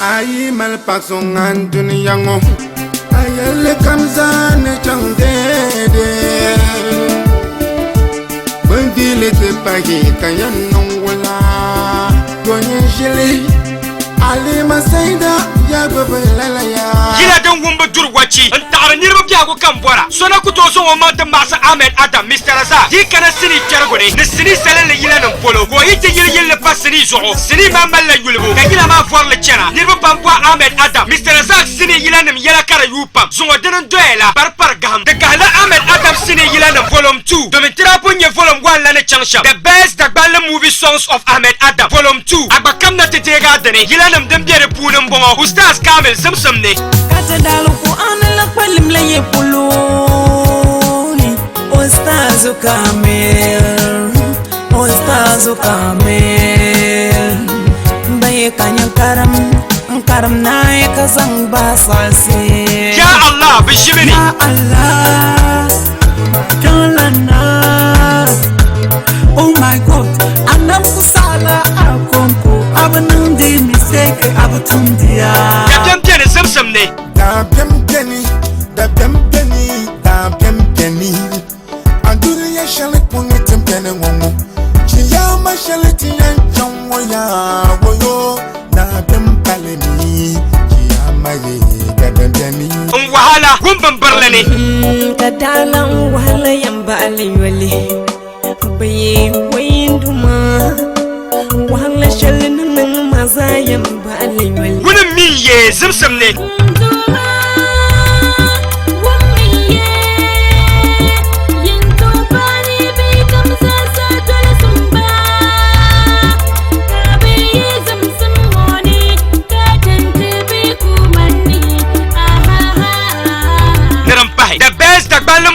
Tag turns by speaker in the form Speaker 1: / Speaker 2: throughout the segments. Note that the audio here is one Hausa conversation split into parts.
Speaker 1: Ayi mal pasong an dunia ngo ayele kamzane changdede Bendile te pagi kayan nongwala Donye jili Ali masaida ya babelala ya
Speaker 2: Yila dan wumba durwachi antara nirba biago kambora sona kutoso o manta masa Ahmed Adam Mr. Raza di kana sini jargone ne sini salale yila nan polo ko yite yila pas sini zo sini mamal la yulbo ka yila ma voir le chena nirba pampa Ahmed Adam Mr. Raza sini yila nam yala kara yupam zongo denon doela par gam de kala Ahmed Adam sini yila nam volume 2 do metira ponye volume 1 la ne changsha the best dagbal movie songs of Ahmed Adam volume 2 abakam na tetega dane yila nam dem biere punum bongo Ustaz Kamil Samsam ne
Speaker 3: kata dalu ku anala palim la yepuluni Ustaz Kamil baye kanyan karam nae kazang basasi
Speaker 2: ya Allah bishibini
Speaker 3: ya Allah kalana oh my God anam kusala akonko abanundi mistake abutundia
Speaker 2: ya jemjene Samsam ne
Speaker 1: Da bem geni Anduru ya shale kuni tempene ngongo Chiyama shale tiyan chongo ya woyo Da bem paleni Chiyama ye da bem geni
Speaker 2: wahala gumban barlane
Speaker 3: kadala wahala yamba aliwali baye wayinduma wahala shale nan maza yamba aliwali
Speaker 2: wunin min ye Samsam ne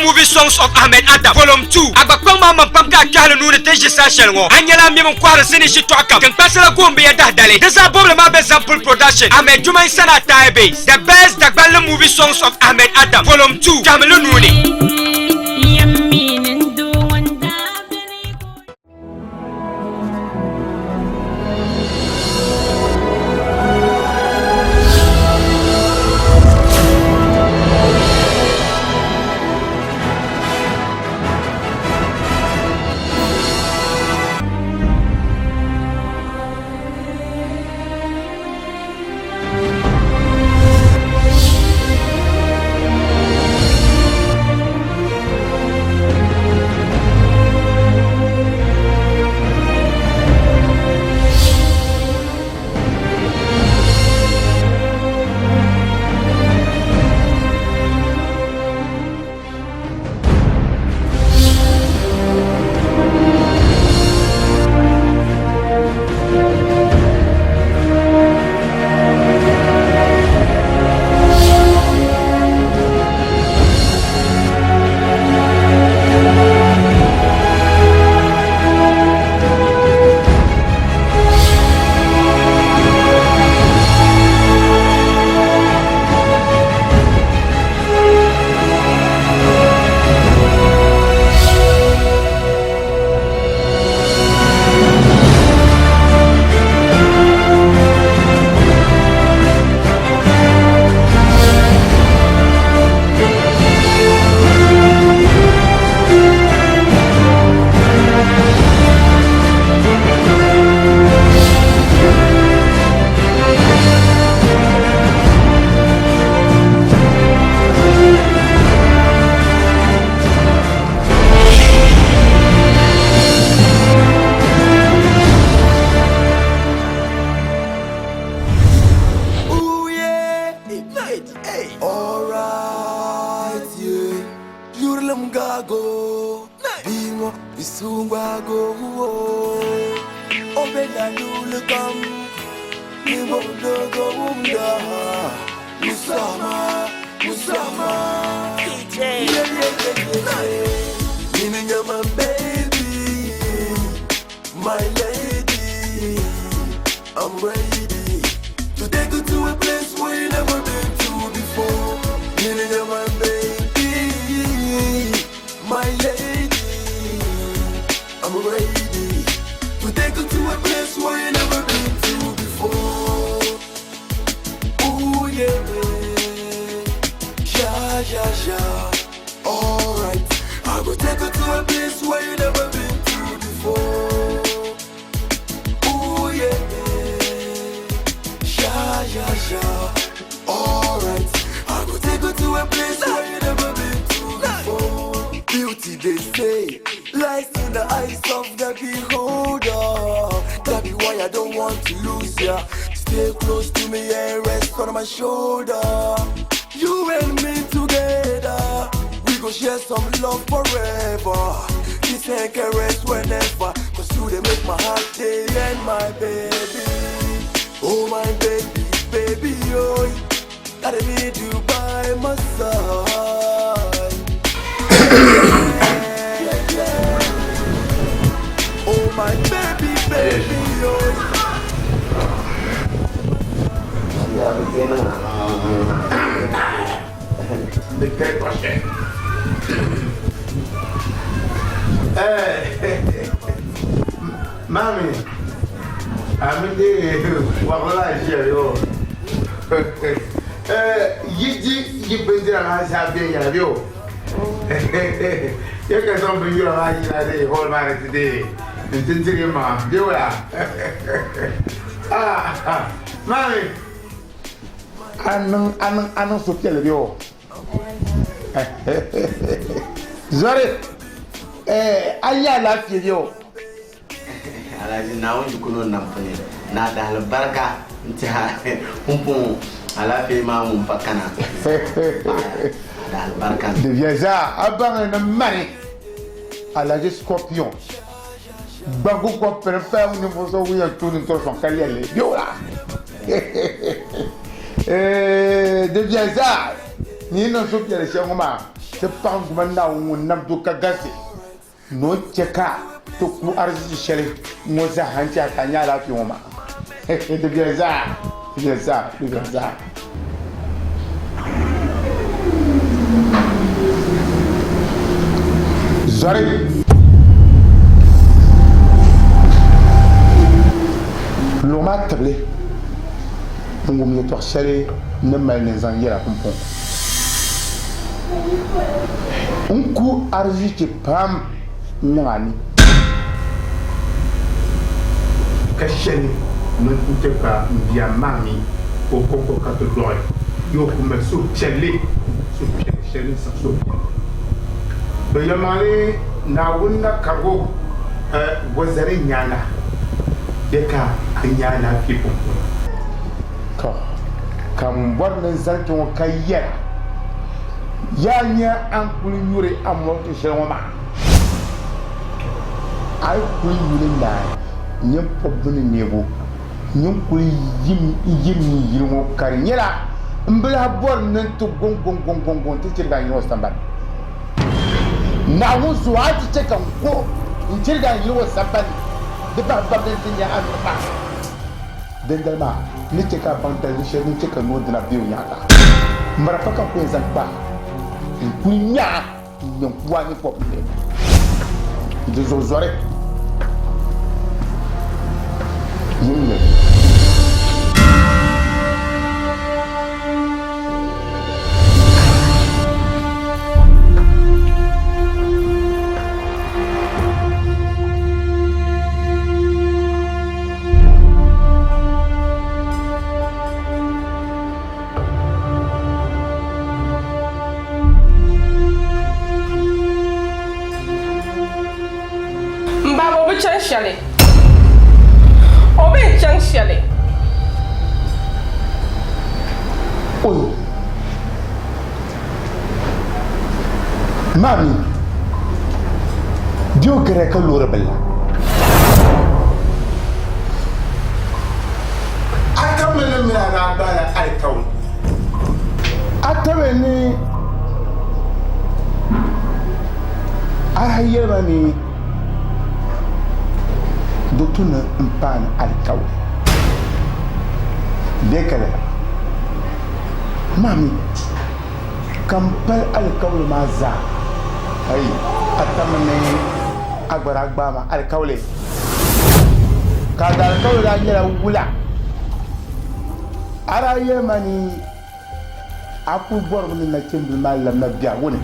Speaker 2: movie songs of Ahmed Adam volume 2 abakpang mama pamka kahla nuna teje sashel ngo anyala mi mon kwara sini shi to akam kan pasala gombe ya dahdale dasa boble ma be sample production Ahmed Jumai sana taibe the best dagbal movie songs of Ahmed Adam volume 2 kamelu nuni
Speaker 4: I'm ready to take you to a place where you never been to before. You're my baby, my lady. I'm ready to take you to a place where you never been to before. I don't want to lose ya. Stay close to me and rest on my shoulder. You and me together, we gon' share some love forever. Kiss and caress whenever, cause you they make my heart day and my baby. Oh my baby, baby, oh, gotta need you by my side. Yeah, yeah. Oh my baby, baby, oh.
Speaker 5: The great question. Mami, I'm here. You been there as I've been here. You can something you are the whole man today. It's in your mom. Do Mami, I'm so kill you. Sorry, I love you.
Speaker 6: Now you couldn't nothing. Not the barca into Humpon. I love him, Mamma Pacana.
Speaker 5: De Viaza, Aban and Money. I like a scorpion. Bagu ko prefer ni mozo wi atuni to son kalele. Yola. De Viaza. Ni no so piere shengoma. Se pang manda wonnam to kagase. No cheka to ku arzi shele moza hancha tanya la fi woma. De Viaza. Viaza. Sorry. L'homme tablé. On me dit torcher ne mal les anglais la comprend. Un coup arvi que pam n'ani. Cacheni ne coûte pas bien mami au concours catégorie. Yo comme sous chelé sous chelé sans sous. Do yamani na wunda kago wazare nyana deka nyana fipo ko kam warne zanto kayya yanya an kuli yure ammo to sheloma ay kuli yure na nyem pobuni nebo nyem kuli yim yirmo karnyela mbla bor nan to gong to cirga yo stambat na wuzu ati cheka ko inchirga yiwo sabani de ba den tinya anba dendelma ni cheka banta ni sheni cheka no dina biu nyaka mara paka ko ezamba kunya nyampwa ni popule de zozore yule
Speaker 7: Shelley. Obey Chang Shelley.
Speaker 5: Oh, Mami, Dio greco l'ora bella. Atamene mi na bala alkaun. Atamene ayemani dotuna mpan alkaun. Dekale. Mami, kampal alkaun maza. Ay, atamene agbaragba alkaule. Kada alkaule anyela wula. Ara yemani aku bor ni na kembi malam na biya woni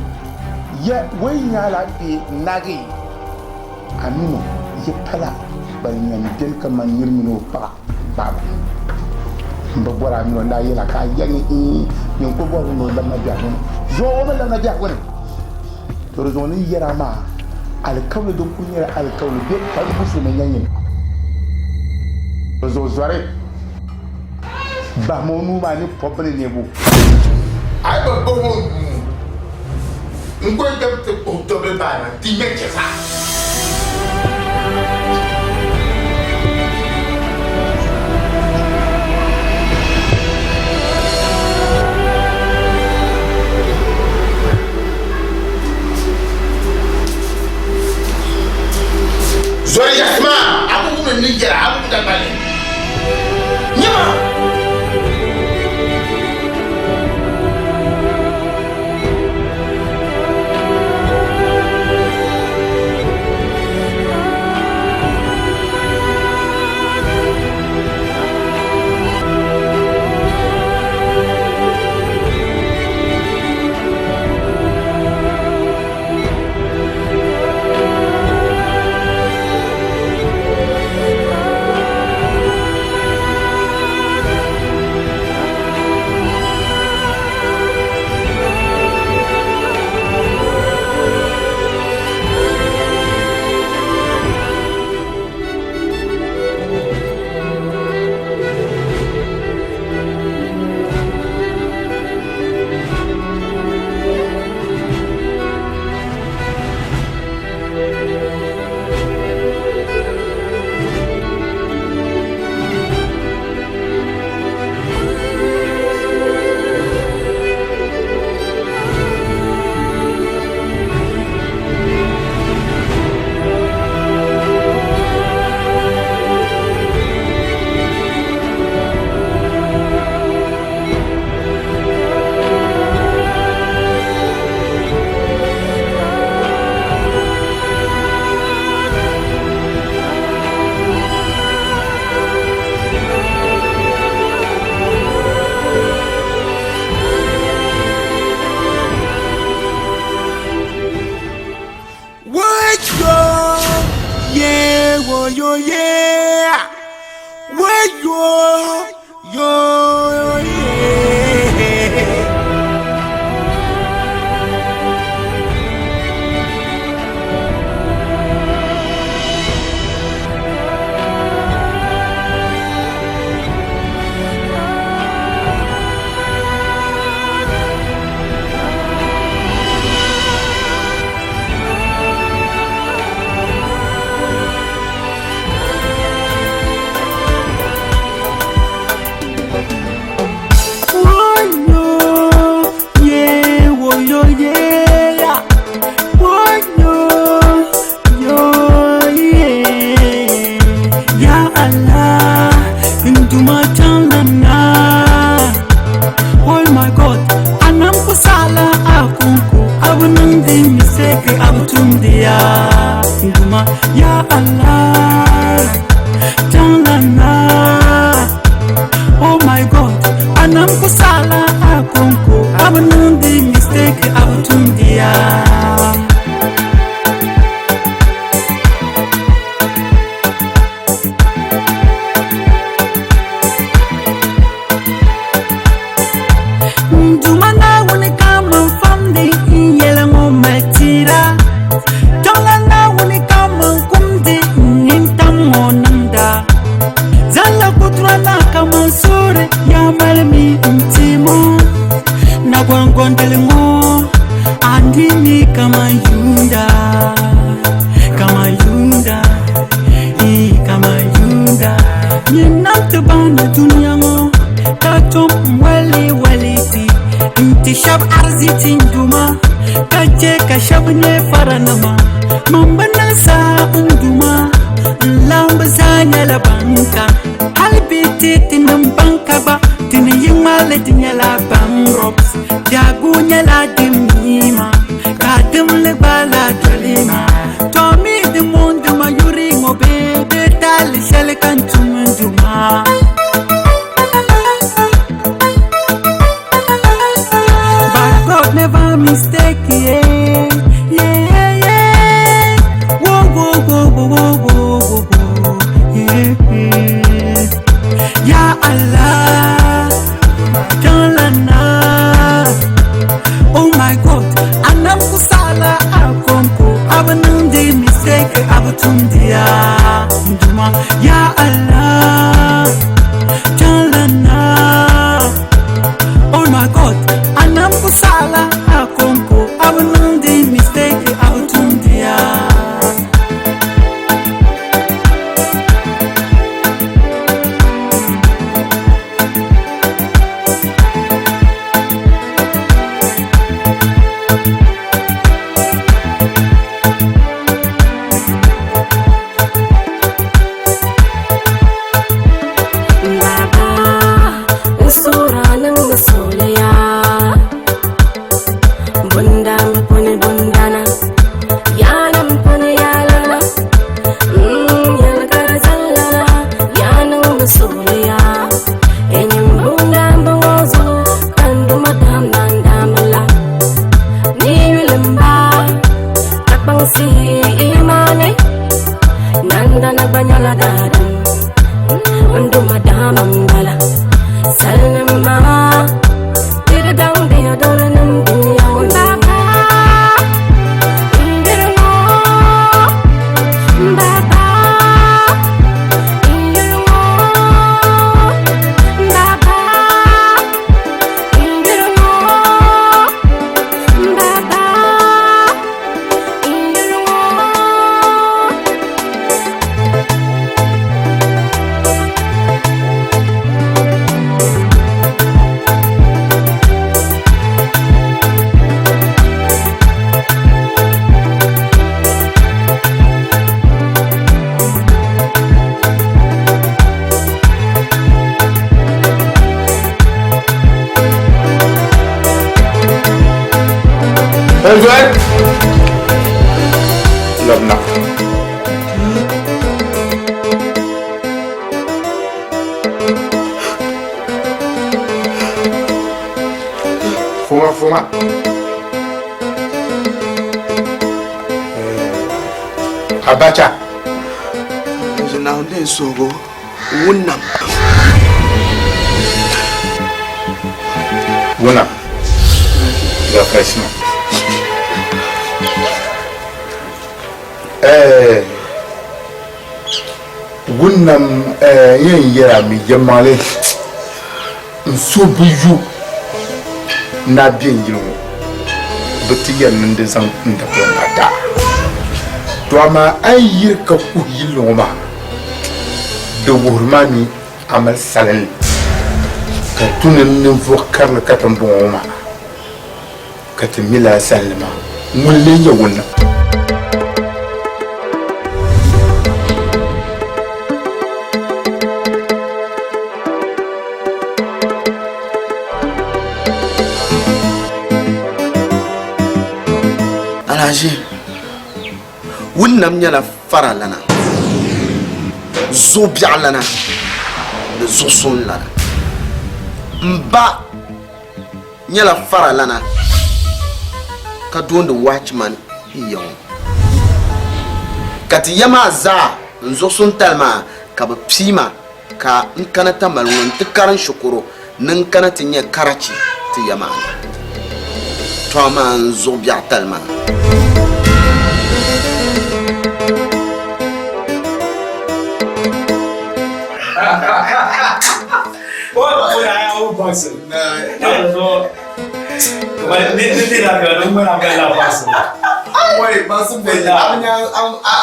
Speaker 5: ya waynya la bi nagi amino ye pala bal nyam den kaman yirmino pa baba mbo bora mi wanda yela ka yangi ni ko bor no lam na biya woni zo o lam na biya woni to zo ni yera ma al kawle don kunyera al kawle be pal musu me nyanyi zo zore ba mo nu ma ni popne ne bu ai ba bo mo ngwe dem te ko to be ba na ti me che sa zore jasma abu mun ni jara abu da bale nyama yo yeah where yo yeah Ya Allah, oh my God, anam kusala akunku, abanundi mistake abutundia. Dumana wuni kama famdi yele ngometira. Sure ya malami intimo na gwangondelengo andini kama yunda ninamtubana dunia ngo katum waliti intishab arziti nduma kaje kashabne faranama mambana sa unduma lambazanya la banka halbiti tinam banka ba tiniyin maladinya la banrops dagunya la dimima kadim le bala dolima tomi de monde mayuri mo bebe tal shele kantum nduma but God never mistake yeah Ya Allah, Jalana. Oh my God, anam kusala akonko, abanundi mistake abutundia. Ya Allah.
Speaker 8: sulia Enyumbunga mbongozo Kandu madam nandamala Niwilimba Akbang si imane Nanda nagbanyala dadan Undu madam ambala Salama Tira down the adora nambunya Baba Indirmo Baba
Speaker 5: Joël Love now. Fuma. Abacha.
Speaker 6: Je n'ai pas sogo. Wunam.
Speaker 5: La pression. Wunam yen yera mi jamale nsobuju na bien yiro betiya nde zan nda plata to ma ayir ka ku yilo ma de wurmani amal salal ka tunen nin fokar ka tambo ma ka timila salma mulle ya wunna
Speaker 6: Wunam nyala fara lana zo biya lana da zo son lana mba nyala fara lana ka don da watchman hiyon kati yama za nzo son talma ka ba pima ka in kana ta malwon tukaran shukuro nan kana tinye karachi ti yama to ma nzo biya talma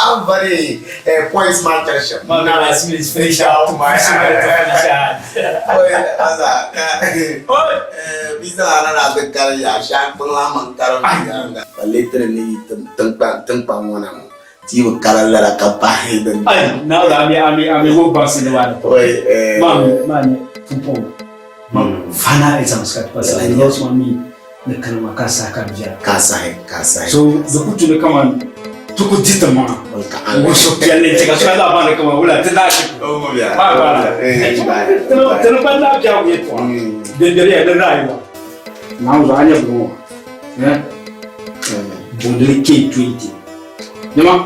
Speaker 6: I'm very point smart person. Now I see this finish out my bisa ana da kare ya sha kula man karo ga later ni tempa mona ti wo kala la ka pa den
Speaker 9: ai now that ami go pass in the one man tumpong fana is amskat pas I lost one ne kalma kasa kabja kasa so the kutu ne kama tuko ditama wo so piale tika kala bana kama wala tadashi ba teno banda bja yeto de derrière raiwa now za anya bro bondele K20 nema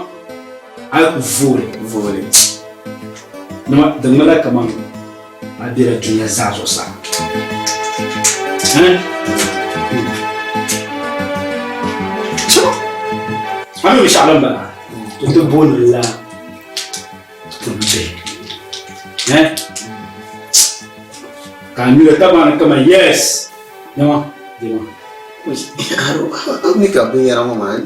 Speaker 9: ay vole nema dangala kama adira tunya zazo sa Mami mishalam bana to bon la to be kan you kama yes no dima
Speaker 6: ni ka bin yara mama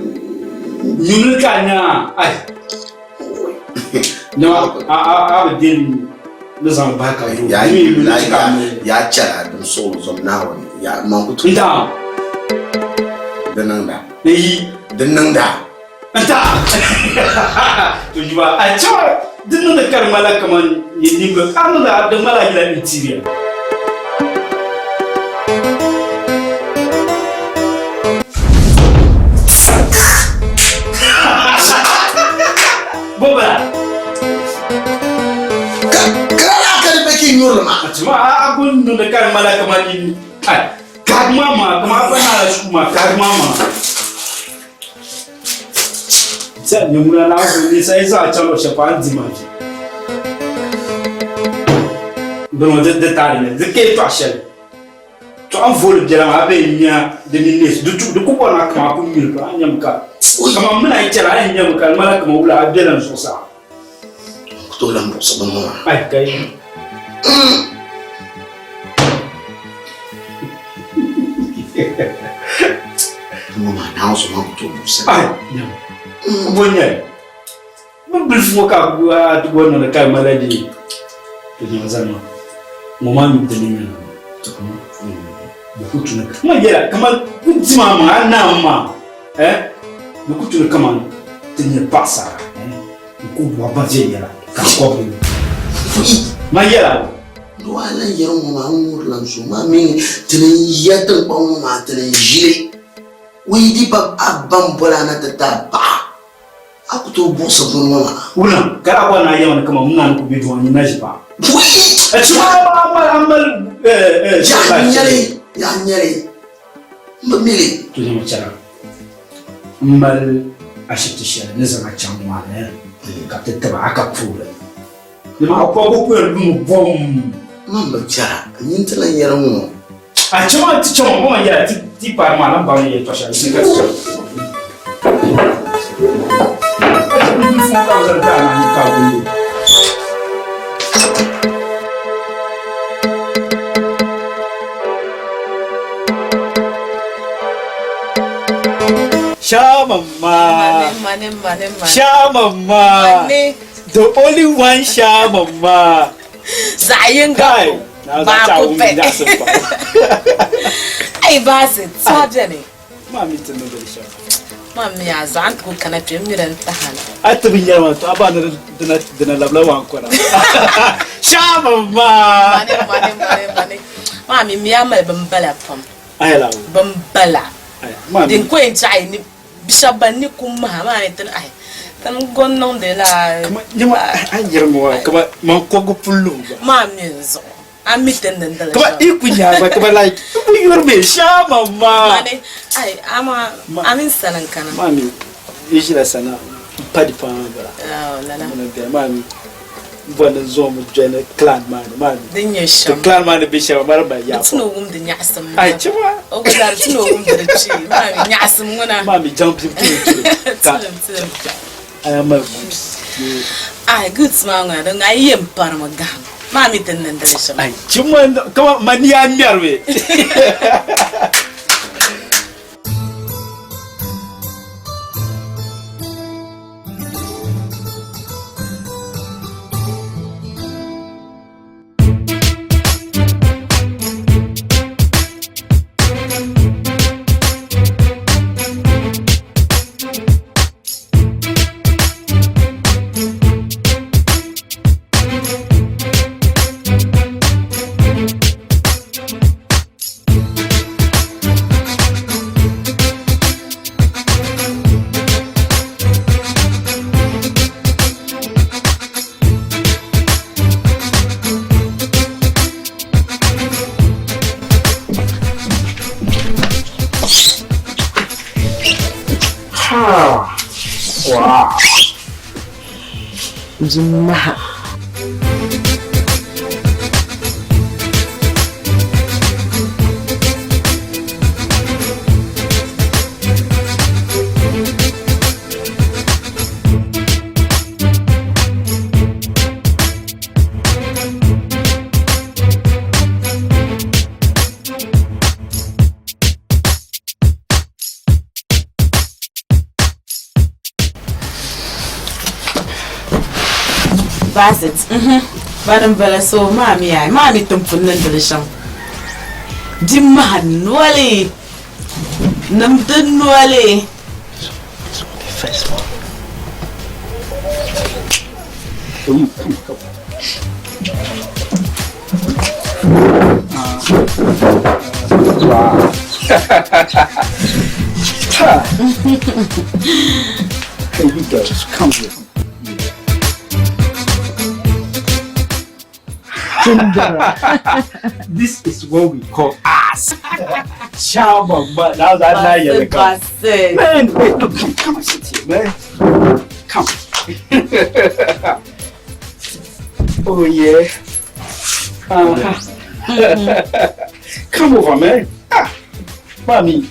Speaker 9: yunu kanya ai no abdin nizam baka
Speaker 6: ya chara dum so nawo ya mankutu
Speaker 9: ida
Speaker 6: denanda
Speaker 9: anta to jiba a cewa dinnan da karmala kaman yin ba kanu da mala gila interior boba
Speaker 6: kala ka nyur ma
Speaker 9: Cuma aku nundekan malah kemana kag mama kemana na suma kag mama Saya nyumuna na ni sai za chalo shapan dimaji Dono de tarine de ke pasel To an vol de la abe nya de nis du ko bona kama ko mil ko anyam ka kama mna itara anyam ka mala kama ula abelan so sa
Speaker 6: to lam so mama
Speaker 9: ai kai
Speaker 6: mama na so ma to busa
Speaker 9: ai bonya bil fo ka tu gonna da kai maladi to ni mazama mama mi tani to kuma bukutuna kama yera kama kutima ma na ma bukutuna kama tinye pasa ku wa baje yera ka ko ma yera
Speaker 6: do ala yero ma ngur lan so ma min tene yata ba ma tene jile wi di ba abam bola na tata ba aku to bosa ko ma
Speaker 9: una kara ko na yawan kama mun ku bi do ni na jiba
Speaker 6: wi
Speaker 9: amal
Speaker 6: ya nyale mbamili
Speaker 9: to ni machara mal ashitisha neza chamwa ne ka tetaba aka pula ni ma ko ko mu bom
Speaker 6: mamba cha nyintala yero mo
Speaker 9: a chama ti chama mo ya ti par ma na ba ni to sha ni ka cha ni fo ka za ta na ka bu Sha mama. Sha mama. The only one Sha mama.
Speaker 7: Zayin
Speaker 9: Kai.
Speaker 7: Ba ku pe. Ai ba se saje ne.
Speaker 9: Mami tano da Sha.
Speaker 7: Mami ya zan ku kana pe miran tahana.
Speaker 9: Ata bin yawa to aba na labla wa ankora. Sha mama.
Speaker 7: Mane. Mami mi ya mai bambala pam.
Speaker 9: Ai lawo.
Speaker 7: Bambala.
Speaker 9: Mami.
Speaker 7: Din ko en chai ni bisaba ni kuma ma ne tan ai. Tan gonnon de la.
Speaker 9: Nyama an yarmo kama man kogo pullu.
Speaker 7: Mami zo. Amiten den dala.
Speaker 9: Kama ikunya ba kama like yurbe Sha mama.
Speaker 7: Mane ai ama amin sanan kana.
Speaker 9: Mami yishira sana padi pa bara.
Speaker 7: Oh lala.
Speaker 9: Mami bona zo mu jene clan mami.
Speaker 7: Din ya sham.
Speaker 9: Clan mani bisha mara ba ya.
Speaker 7: Tuno gum din ya asam.
Speaker 9: Ai chama.
Speaker 7: O ga dar tuno gum da ci. Mami ya asam ngona.
Speaker 9: Mami jump to I am a
Speaker 7: Ai good smanga don ai yem par maga. Mami tan nan da shi.
Speaker 9: Ai chuma kama mani ya nyarwe. Wow.
Speaker 7: Juma'a. Basit. Badan bala so mami ai mami tumpun nan da shan. Jimma nwale. Nam dun nwale.
Speaker 9: Wow. Hey, you guys, come here. This is what we call ass. Chama, but now that night you're like, man, wait, look, come sit here, man. Come. Oh yeah. Come over, man. Mommy.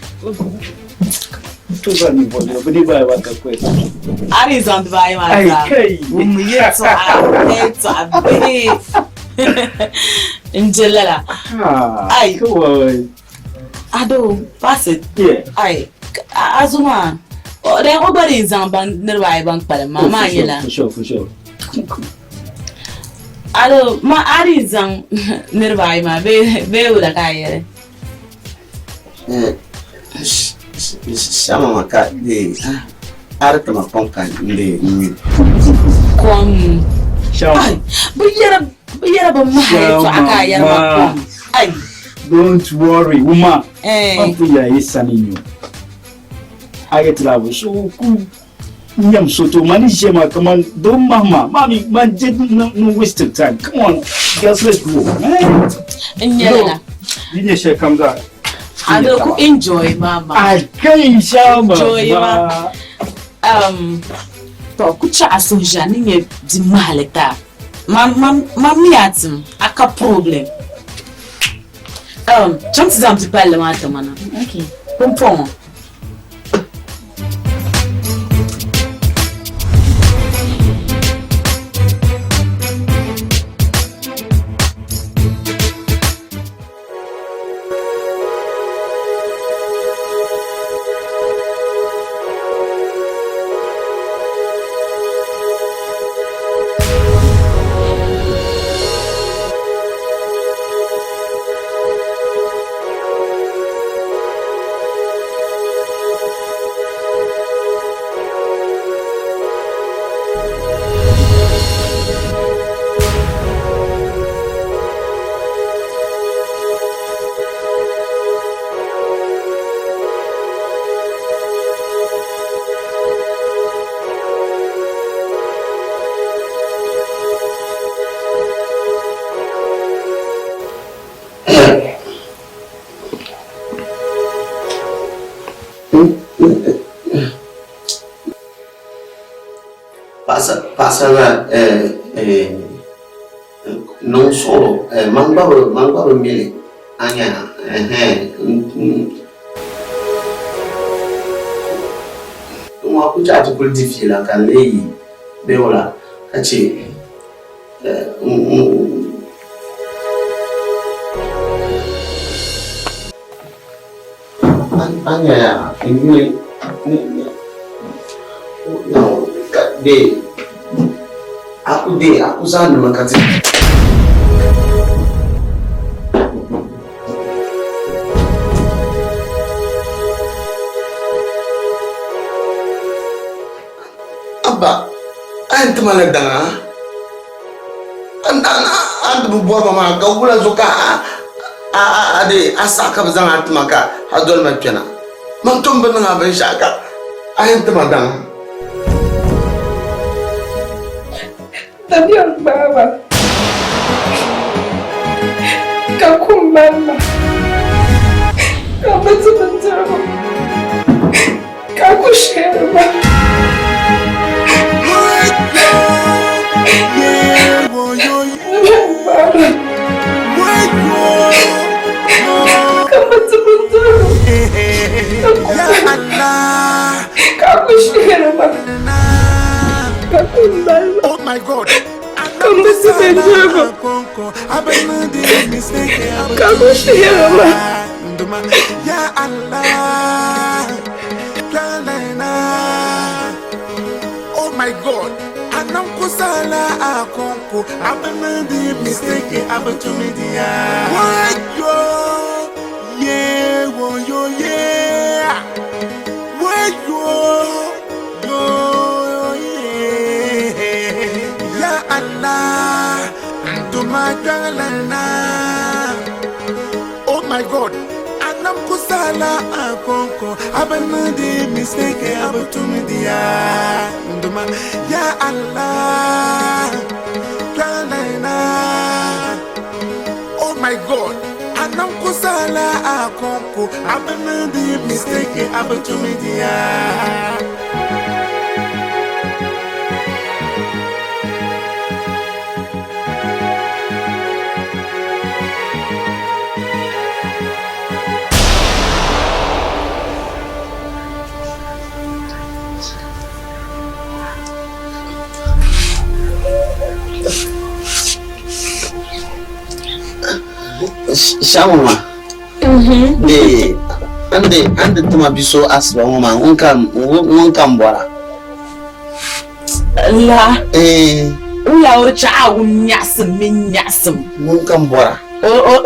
Speaker 7: Arizona vai mais. Injelala. Ai. Ado, pass it. Yeah. Ai. Azuma. Oh, they nobody is on bank nearby bank para mama yela.
Speaker 9: For sure.
Speaker 7: Ado, ma Arizona nearby ma be ula kaya.
Speaker 6: Sama maka de arta makonkan de
Speaker 7: kom ai biyara ba mahaifa aka yarba ai
Speaker 9: don't worry woman afu ya isaninyo ayetla bo so ku nyam soto mani jema kaman don mami man did no waste of time. Come on girls, let's go.
Speaker 7: Nyala
Speaker 9: Dine she comes out.
Speaker 7: I don't enjoy mama.
Speaker 9: I can't
Speaker 7: enjoy mama. To kucha asoja ninye di maleta. Mami atim aka problem. Chante zamti pale mata mana. Okay. Pompon.
Speaker 6: Pasala non solo mangbaro mili anya uma kucha tukulitifi la kanlei beola kachi anya ingili no aku sana makati Abba ant maladanga ant bubuwa mama gawula zoka ade asaka bazanga ant maka hadol mapena mantombe nga ben shaka ant madanga
Speaker 10: Daniel Baba Kakumbamba Kabatubantama Kakusherba
Speaker 1: Oh my God! Ya Allah, oh my God! Anam kusala akonko, abamandi mistake opportunity. What yo? Yeah, wo yo yeah. What yo? Allah, oh my God, anam kusala akonko, abanadi mistake opportunity. Ya Allah, my God. Anamkusala akonko, I've been mistaken, I've to media.
Speaker 6: Shamuma. Ande tuma biso asba mama unkam bora.
Speaker 7: La. Ula urcha nyasum min nyasum.
Speaker 6: Unkam bora.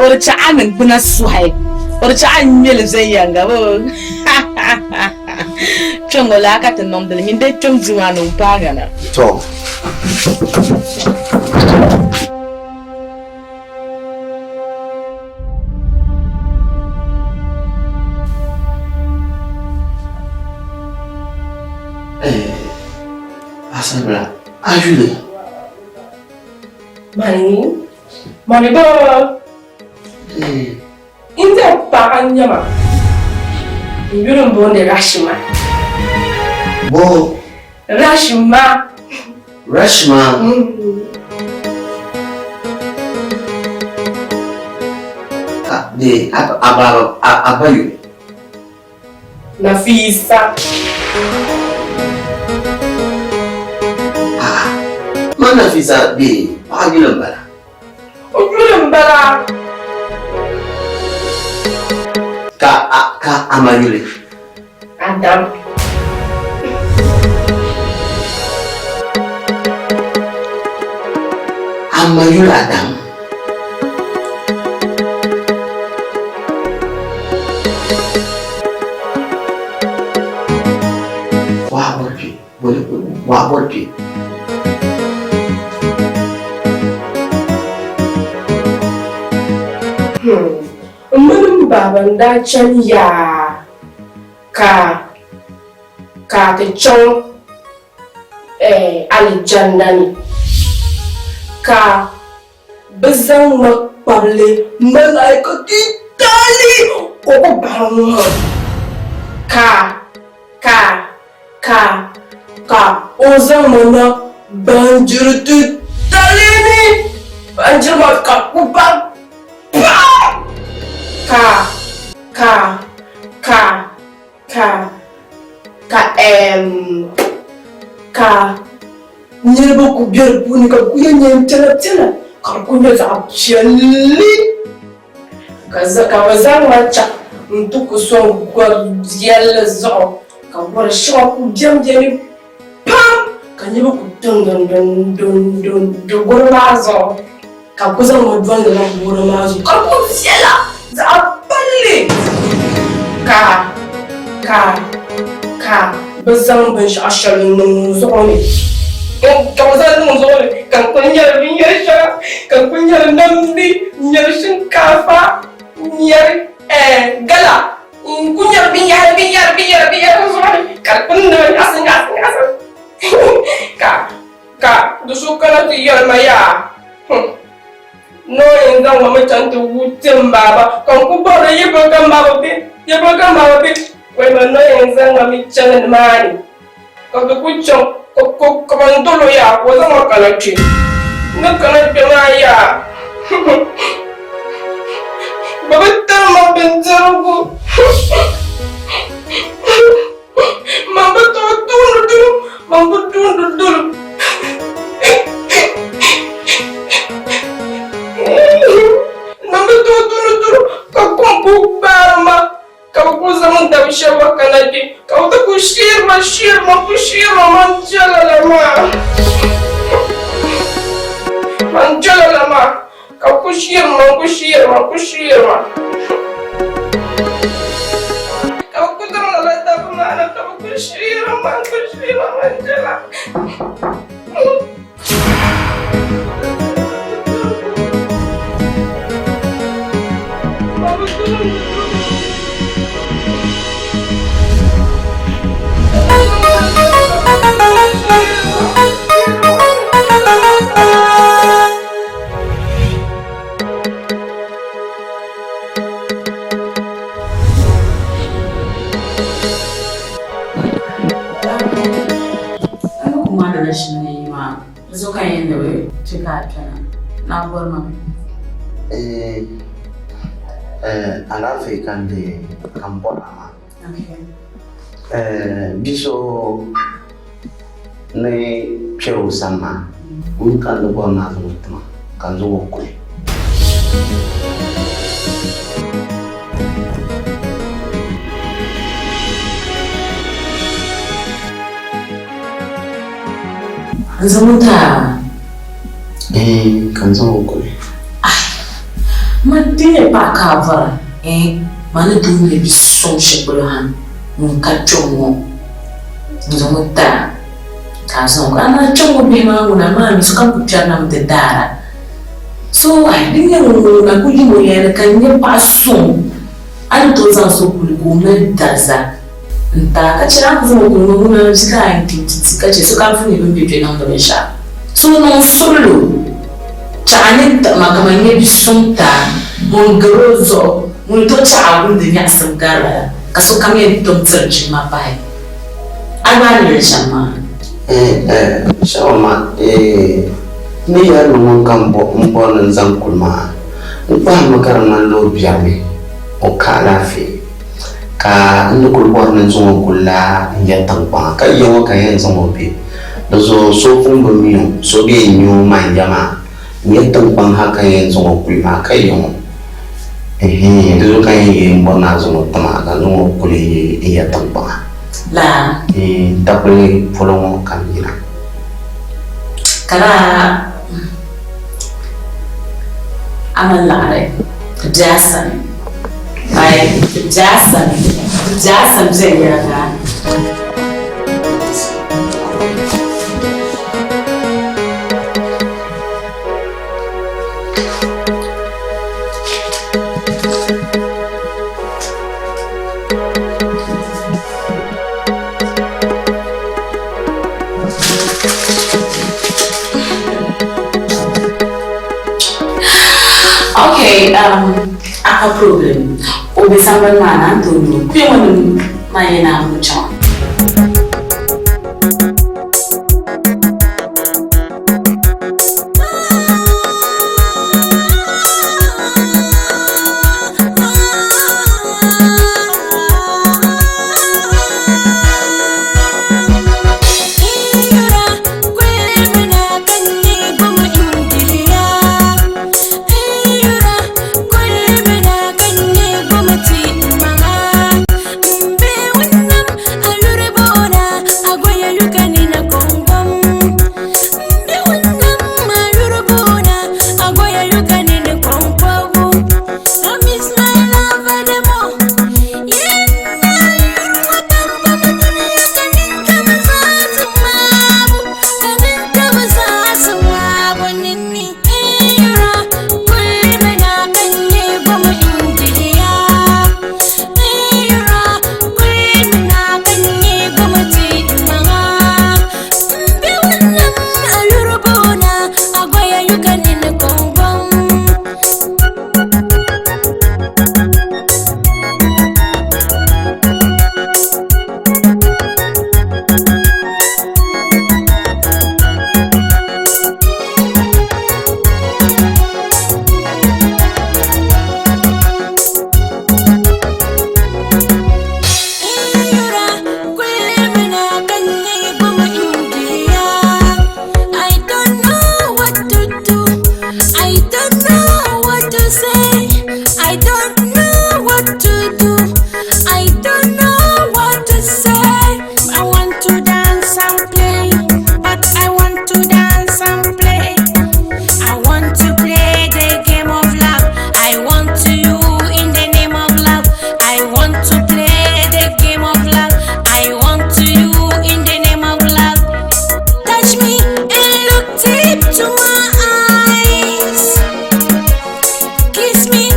Speaker 7: Urcha anan buna suhai. Urcha anyel zayanga bo. Chongola ka tanom de min de chongjuwa no pagana.
Speaker 6: To. Asabra, ajule.
Speaker 10: Mani ba. Inda pa anyama. Yurun bonde Rashima.
Speaker 6: Bo.
Speaker 10: Rashima.
Speaker 6: De abayo.
Speaker 10: Nafisa.
Speaker 6: Mana Nafisa de agilambara.
Speaker 10: Ujulambara.
Speaker 6: Ka amayule.
Speaker 10: Adam.
Speaker 6: Amayule Adam. Waborji.
Speaker 10: Mun baban da can ya ka ta can aljanna ne ka bizan makpable malaikati tali ko ban ka o zamana banjirtu talini banjirma ka kuba ka nirba ku biyar buni ka kuya nyen tana ka kunya za piyali ka wazan wacha ntuku son gwardiyar zo ka gwar shawa ku jamjani pam ka nirba ku dun gurma zo ka kuzan wadwan da na gurma zo ka ku fiyala za a balle ka bazan ban shi ashirin nun zo ne ka bazan nun zo ne kan kunyar biyar sha kan kunyar namdi nyar shinkafa nyar gala kunyar biyar zo ne kan kunyar yasin ka da su kana tiyar maya no in zan wa mutan ta wutin baba kan ku ba da yaba kan baba bi wai man no in zan wa mutan mani ka da ku chon ko ban dolo ya ko zan wa kalaci na kalaci ma ya baba tar ma bin zargo mamba to dulu Mamba to ka kompu barma ka ku zaman da shawa kanadi ka ta ku shirma manjala lama ka ku shirma ka ku zaman da ta mana ka ku shirma manjala
Speaker 7: rashin ne ma zo kan yin da wai tuka tana na gwarma
Speaker 6: alafe kan de kan bona ma biso ne pero sama un kan do bona zo kan zo ko
Speaker 7: Zamuta
Speaker 6: kan zo ko
Speaker 7: Madine pa cover mana dunne biso shebulahan mun kachomo zamuta kaso kana chomo bima una mami suka kuchana mtedara so dinga na kujimo yana kanye paso ali toza so kuliko daza nta kachira kuzo kuna zika intiti kache so kamfuni bimbe na ndo mesha so no solo chane makamanye bisonta mongrozo muito chagu de nya sangara kaso kamye to mtsarji mapai agani chama
Speaker 6: shama ni ya no kambo mbona zankulma mpa makarana lo biame o kala fi ka ndukul borna zongo kula ya tangpa ka yo ka yen zongo bi dozo so fumbo miyo so be nyu manjama ya tangpa ha ka yen zongo kulma ka yo dozo ka yen mbona zongo tama ka zongo kuli ya tangpa
Speaker 7: la
Speaker 6: tapule folongo kamira
Speaker 7: kala amalare jasan ay jasan zeyada Okay, apa problem? Obe sampai mana dulu? Pion main aku cak.
Speaker 8: Kiss me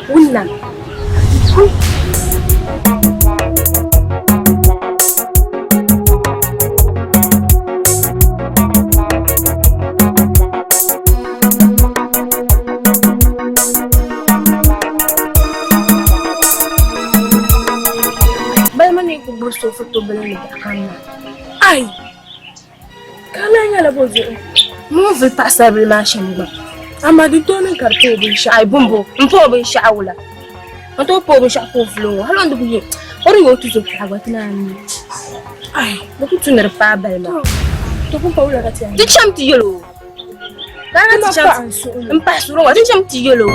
Speaker 8: Una. So foto belen da kana ai kana ngala bozo mo ve passa bil machin ba ama di to nan karto bi sha ai bombo mpo bi sha wala to po bi sha ko flo halon du bi ori yo tu so ka ba tana ai bo tu ner pa bel ma to ko paula ka tian di cham ti yelo kana ti cham mpa suro wa di cham ti yelo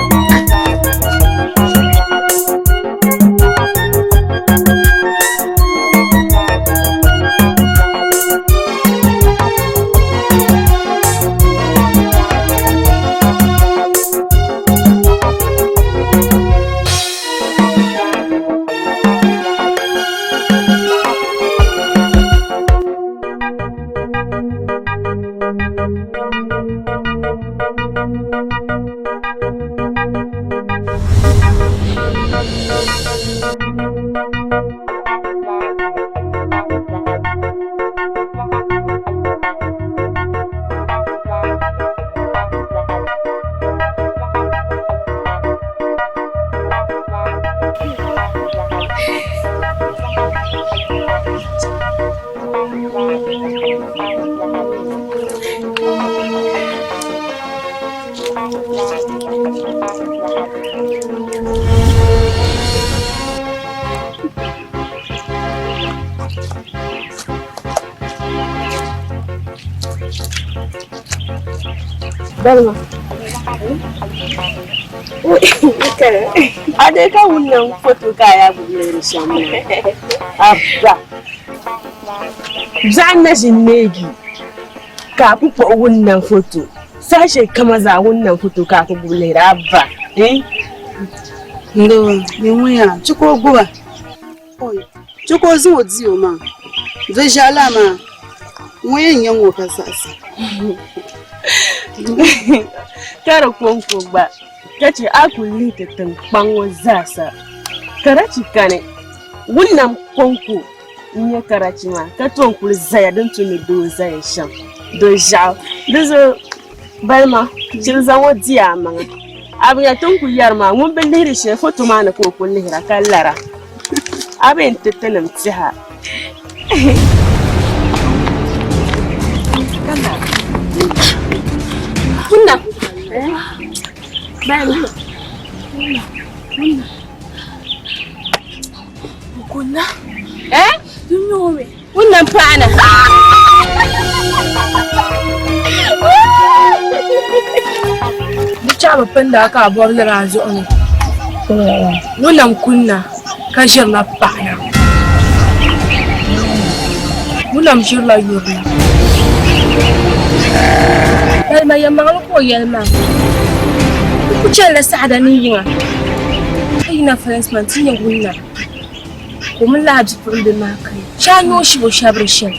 Speaker 8: Belma. Ada ka wannan foto kaya bulle shamu. Abba. Zanna jinnegi. Ka ku ko wannan foto. Sashe kama za wannan foto ka ku bulle abba.
Speaker 11: Ndo ni muya chiko guba. Oi. Chiko zo ziyo ma. Zai shala ma. Muyen yango ka sasa. Kara kwanko ba kace akuli ta tankpanwo zasa karachi kane wannan kwanko nye karachi ma ka tonkul zaya don tuni do zaya sham do jaw dozo balma jilza wodi ama abiya tonkul yar ma mun bin lihri she foto ma na ko kun lihra kallara abin tattalin tiha Kuna Bani Kuna Dunome Kuna pana Bichaba penda ka borla razo ne Nunan kunna ka shirla pana Nunan shirla yuri Yalma yamma ko yalma ku cella saada ni yinga ayina France man tinya gunna ko mun la ji fur de makai chanyo shi bo shabre shen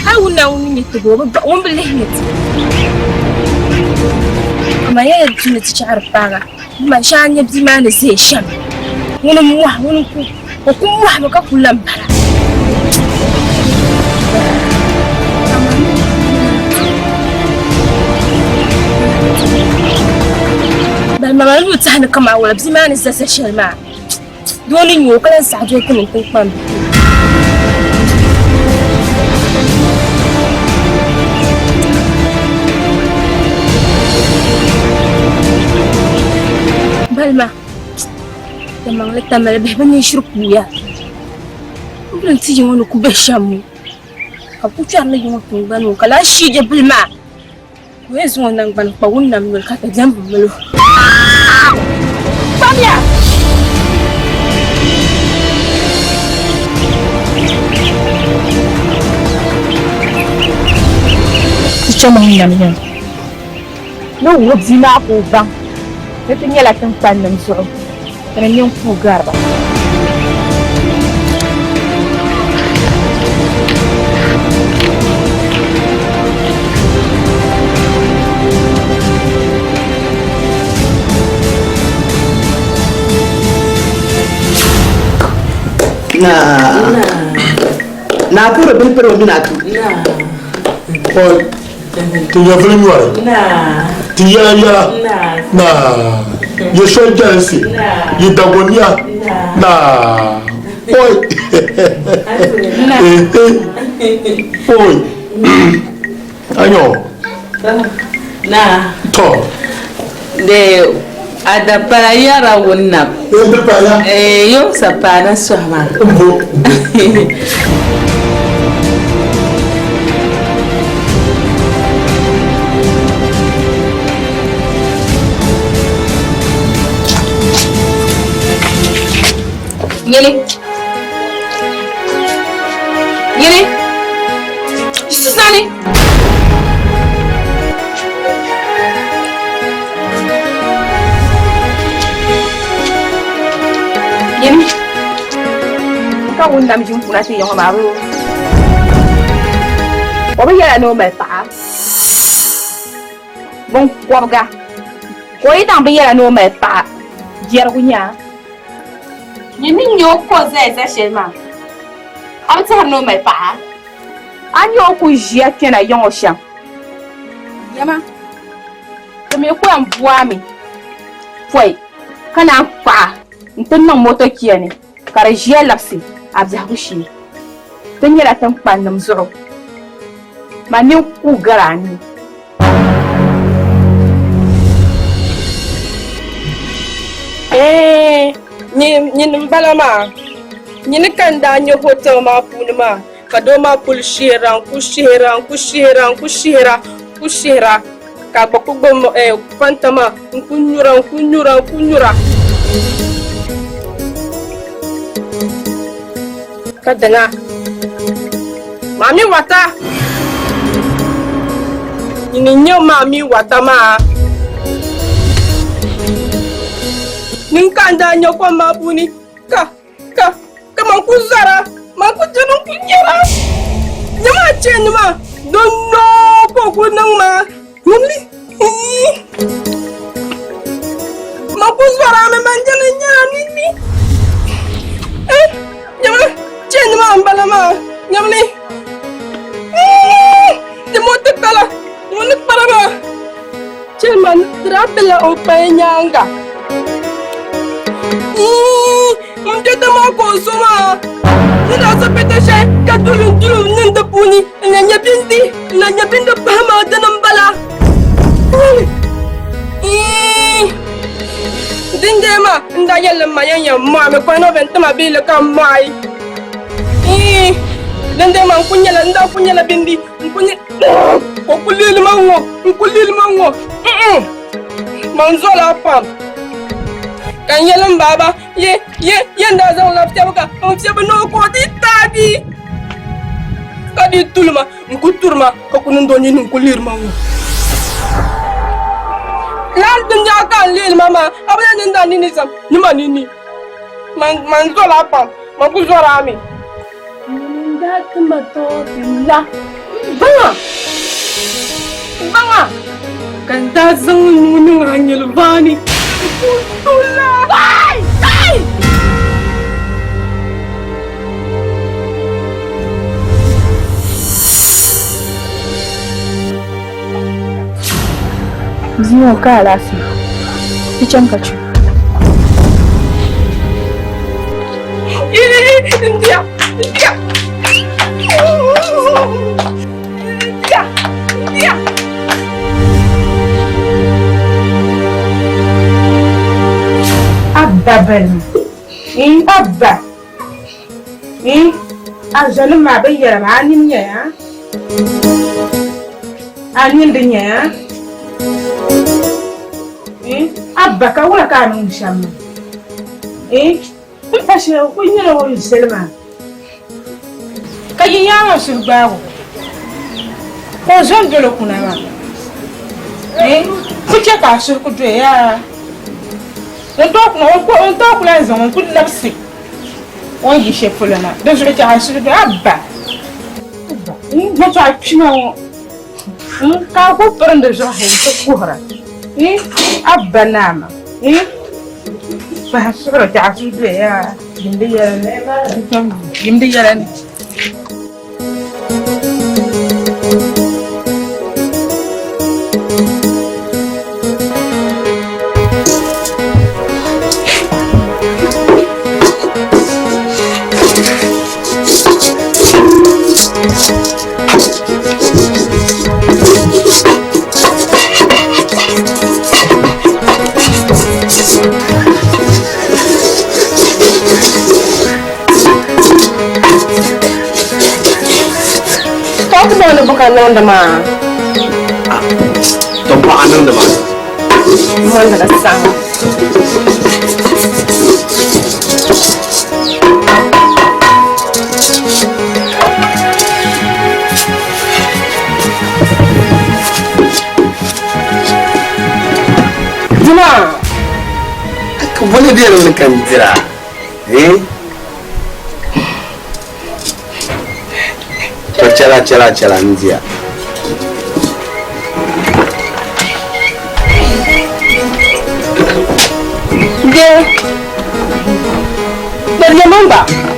Speaker 11: ha wunna wunni to go ba won billahi ne amma ya tuna ci arfaga ma shanya bi ma ne sai shan wani mu wani ku ko kuma ka kullan bara Mama lu tsana kama wala bzima ni sasa shelma dole nyo kala sajo kun pam balma tamang le tamal be bani shruku ya kun tiji wono ku be shamu ka ku charle yo kun banu kala shi je balma wezo nan ban pa wonnam mel ka ta jambu melo Pamia! Chama minha. Não vou dizer nada por bem. Eu tenho lá tão pan não sou. Para nenhum lugar.
Speaker 12: Na puro bil pero minatu.
Speaker 1: Oh, tu ya vele nyore. Ti ya. Na. Ye so jansi. Ye dagonia. Na. Oi. Oi. Anyo.
Speaker 12: Na.
Speaker 1: To.
Speaker 12: De ada para yara wonna. Yo sapana swama.
Speaker 7: Yele. Sani. Yele. Ka wunda mi jumpu na ti yong ma ru. Wa ba yala no mai pa. Bon kwa ga. Ko yi tang ba yala no mai pa. Yer ku nya. Yini nyo ko zai za shema. Am ta no mai pa. An yo ku jia kena yong oshan. Yama. To me ko am bua mi. Foi. Kana pa. Ntin nan moto kiyane. Kara jia lapsi. Abza ku shi. Tin yala tan pan nam zuro. Ma ni ku garani.
Speaker 11: Nyin mbalama. Nyin kanda nyo hotel ma punma. Kadoma kulshira. Ka bakugbo fantama kunyura. Kadanga. Mami wata. Nyo mami wata ma. Ninkanda nyo kwa mabuni. Ka mankuzara. Mankujanu kunyara. Nyama chenma. Dono ko nang ma. Ngumli. Mankuzara me manjala nyara nini. Nyama chenma ambalama. Nyamli. Demote pala. Demote parama. Chenman trapela opanyanga. Mjeta mako soma. Nina sapete she kadulun nenda puni nanya bindi bahama danambala. Dindema ndaya lemaya ma me kwano ventama bile kamai. Dindema kunyala bindi kunye kulil mango. Manzola pam. Kan yelan baba ye nda zan lafiya baka on fiya no ko di tadi kadi tulma nguturma ko kunun do nyin kulir mangu lan dunya kan lil mama abana nda nini sam nima nini man zola pam man ku zora mi nda tuma to billa banga kan da zan nunu hanyar bani Tula! Ay! Zion ka lafiya. Kicin ka ci. India! Abba bani. Abba. Ajalin ma bayyana ma anin ya. Anin din ya. Abba ka wala ka nun shamma. Kun tashi kun yi rawar Selma. Kayin yawo shirbawo. Ko zan dole kuna ma. Kuke ka shirku do ya. On talk like on could love sick. On you shape full of that. Those rich I should have back. What I know. Can't go burn the Zohan to Kura. A banana. Perhaps what I should be. Yimdi yaran. Bukan nang dama.
Speaker 6: Tompa anang dama.
Speaker 11: Mohon terasang. Juma.
Speaker 6: Aku boleh dia lakukan jira. Cela India.
Speaker 11: Dia. Dari mana?